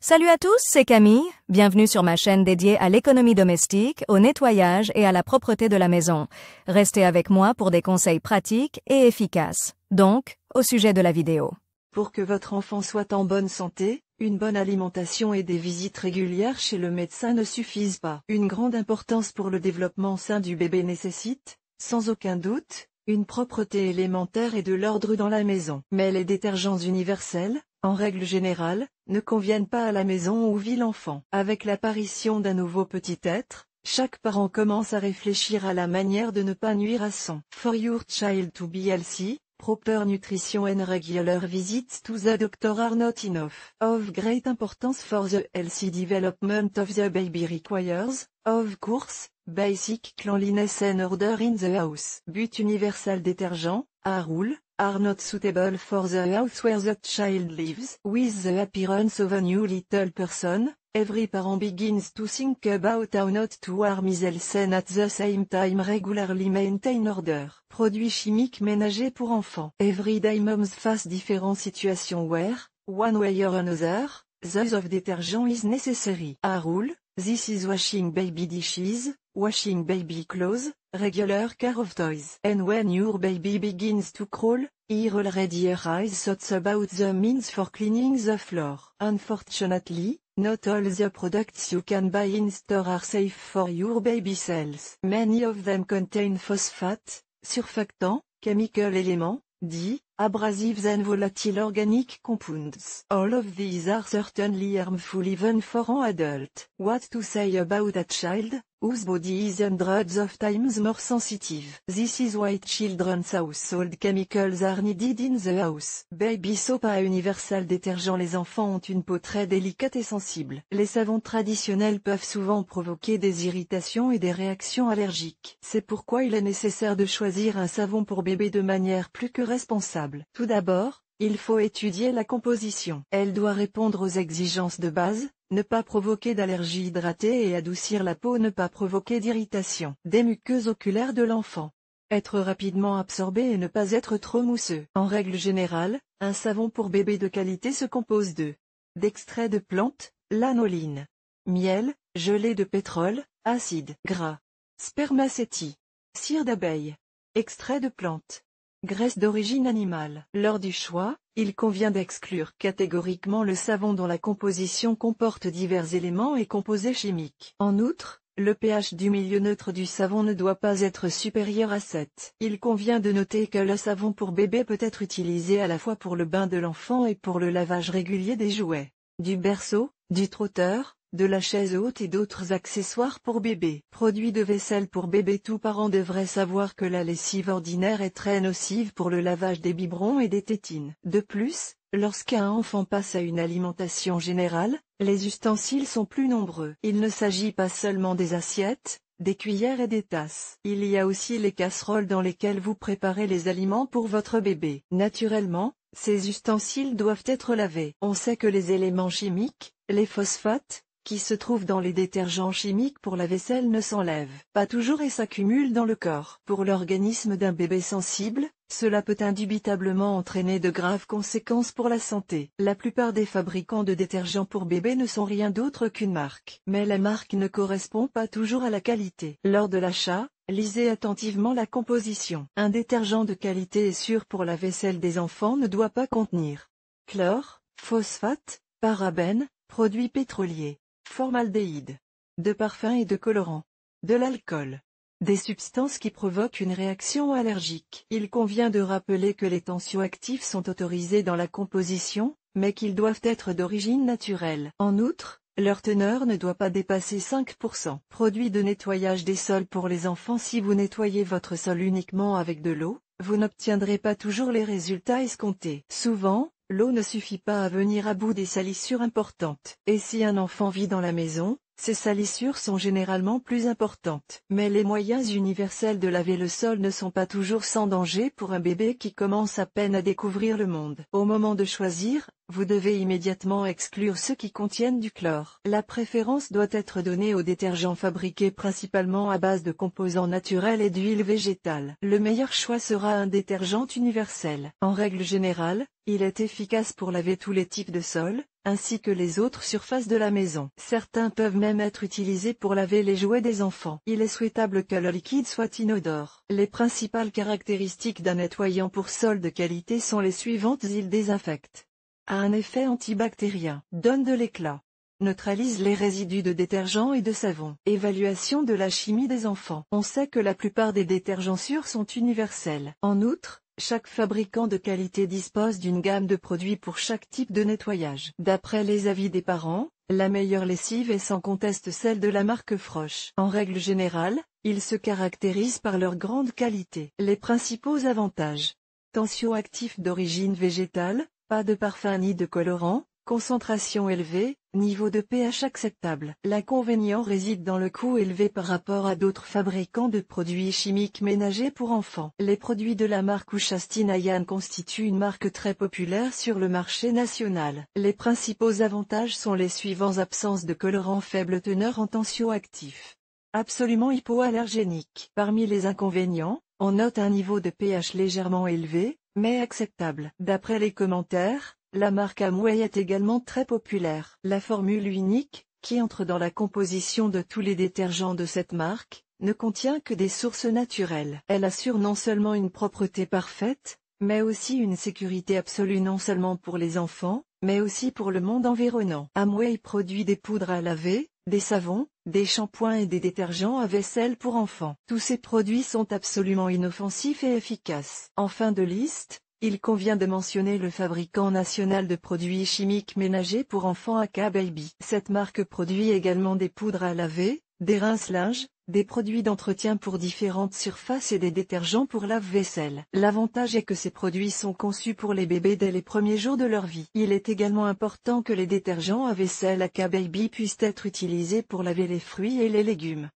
Salut à tous, c'est Camille. Bienvenue sur ma chaîne dédiée à l'économie domestique, au nettoyage et à la propreté de la maison. Restez avec moi pour des conseils pratiques et efficaces. Donc, au sujet de la vidéo. Pour que votre enfant soit en bonne santé, une bonne alimentation et des visites régulières chez le médecin ne suffisent pas. Une grande importance pour le développement sain du bébé nécessite, sans aucun doute, une propreté élémentaire et de l'ordre dans la maison. Mais les détergents universels, en règle générale, ne conviennent pas à la maison où vit l'enfant. Avec l'apparition d'un nouveau petit être, chaque parent commence à réfléchir à la manière de ne pas nuire à son For your child to be healthy, proper nutrition and regular visits to the doctor are not enough. Of great importance for the healthy development of the baby requires, of course, basic cleanliness and order in the house. But universal détergent, a rule, are not suitable for the house where the child lives. With the appearance of a new little person, every parent begins to think about how not to harm himself and at the same time regularly maintain order. Produits chimiques ménagers pour enfants. Everyday moms face différentes situations where, one way or another, the use of detergent is necessary. A rule, this is washing baby dishes, washing baby clothes, regular care of toys. And when your baby begins to crawl, he already has thoughts about the means for cleaning the floor. Unfortunately, not all the products you can buy in store are safe for your baby cells. Many of them contain phosphate, surfactants, chemical elements, abrasives and volatile organic compounds. All of these are certainly harmful even for an adult. What to say about a child, whose body is hundreds of times more sensitive? This is why children's household chemicals are needed in the house. Baby soap à universal détergent. Les enfants ont une peau très délicate et sensible. Les savons traditionnels peuvent souvent provoquer des irritations et des réactions allergiques. C'est pourquoi il est nécessaire de choisir un savon pour bébé de manière plus que responsable. Tout d'abord, il faut étudier la composition. Elle doit répondre aux exigences de base, ne pas provoquer d'allergie hydratée et adoucir la peau, ne pas provoquer d'irritation des muqueuses oculaires de l'enfant. Être rapidement absorbé et ne pas être trop mousseux. En règle générale, un savon pour bébé de qualité se compose d'extrait de plantes, lanoline, miel, gelée de pétrole, acide gras, spermacétie, cire d'abeille, extrait de plantes, graisse d'origine animale. Lors du choix, il convient d'exclure catégoriquement le savon dont la composition comporte divers éléments et composés chimiques. En outre, le pH du milieu neutre du savon ne doit pas être supérieur à 7. Il convient de noter que le savon pour bébé peut être utilisé à la fois pour le bain de l'enfant et pour le lavage régulier des jouets, du berceau, du trotteur, de la chaise haute et d'autres accessoires pour bébé. Produits de vaisselle pour bébé. Tout parent devrait savoir que la lessive ordinaire est très nocive pour le lavage des biberons et des tétines. De plus, lorsqu'un enfant passe à une alimentation générale, les ustensiles sont plus nombreux. Il ne s'agit pas seulement des assiettes, des cuillères et des tasses. Il y a aussi les casseroles dans lesquelles vous préparez les aliments pour votre bébé. Naturellement, ces ustensiles doivent être lavés. On sait que les éléments chimiques, les phosphates, qui se trouvent dans les détergents chimiques pour la vaisselle ne s'enlèvent pas toujours et s'accumulent dans le corps. Pour l'organisme d'un bébé sensible, cela peut indubitablement entraîner de graves conséquences pour la santé. La plupart des fabricants de détergents pour bébé ne sont rien d'autre qu'une marque. Mais la marque ne correspond pas toujours à la qualité. Lors de l'achat, lisez attentivement la composition. Un détergent de qualité et sûr pour la vaisselle des enfants ne doit pas contenir chlore, phosphate, parabènes, produits pétroliers, formaldéhyde, de parfums et de colorants, de l'alcool, des substances qui provoquent une réaction allergique. Il convient de rappeler que les tensioactifs sont autorisés dans la composition, mais qu'ils doivent être d'origine naturelle. En outre, leur teneur ne doit pas dépasser 5%. Produits de nettoyage des sols pour les enfants. Si vous nettoyez votre sol uniquement avec de l'eau, vous n'obtiendrez pas toujours les résultats escomptés. Souvent, l'eau ne suffit pas à venir à bout des salissures importantes. Et si un enfant vit dans la maison, ces salissures sont généralement plus importantes. Mais les moyens universels de laver le sol ne sont pas toujours sans danger pour un bébé qui commence à peine à découvrir le monde. Au moment de choisir, vous devez immédiatement exclure ceux qui contiennent du chlore. La préférence doit être donnée aux détergents fabriqués principalement à base de composants naturels et d'huile végétale. Le meilleur choix sera un détergent universel. En règle générale, il est efficace pour laver tous les types de sols, ainsi que les autres surfaces de la maison. Certains peuvent même être utilisés pour laver les jouets des enfants. Il est souhaitable que le liquide soit inodore. Les principales caractéristiques d'un nettoyant pour sol de qualité sont les suivantes. Il désinfecte. A un effet antibactérien. Donne de l'éclat. Neutralise les résidus de détergent et de savon. Évaluation de la chimie des enfants. On sait que la plupart des détergents sûrs sont universels. En outre, chaque fabricant de qualité dispose d'une gamme de produits pour chaque type de nettoyage. D'après les avis des parents, la meilleure lessive est sans conteste celle de la marque Frosch. En règle générale, ils se caractérisent par leur grande qualité. Les principaux avantages. Tensioactif d'origine végétale, pas de parfum ni de colorant, concentration élevée, niveau de pH acceptable. L'inconvénient réside dans le coût élevé par rapport à d'autres fabricants de produits chimiques ménagers pour enfants. Les produits de la marque Ushastin constituent une marque très populaire sur le marché national. Les principaux avantages sont les suivants: absence de colorant, faible teneur en tensioactif. Absolument hypoallergénique. Parmi les inconvénients, on note un niveau de pH légèrement élevé, mais acceptable. D'après les commentaires, la marque Amway est également très populaire. La formule unique, qui entre dans la composition de tous les détergents de cette marque, ne contient que des sources naturelles. Elle assure non seulement une propreté parfaite, mais aussi une sécurité absolue non seulement pour les enfants, mais aussi pour le monde environnant. Amway produit des poudres à laver, des savons, des shampoings et des détergents à vaisselle pour enfants. Tous ces produits sont absolument inoffensifs et efficaces. En fin de liste, il convient de mentionner le fabricant national de produits chimiques ménagers pour enfants AK Baby. Cette marque produit également des poudres à laver, des rince-linges, des produits d'entretien pour différentes surfaces et des détergents pour lave-vaisselle. L'avantage est que ces produits sont conçus pour les bébés dès les premiers jours de leur vie. Il est également important que les détergents à vaisselle AK Baby puissent être utilisés pour laver les fruits et les légumes.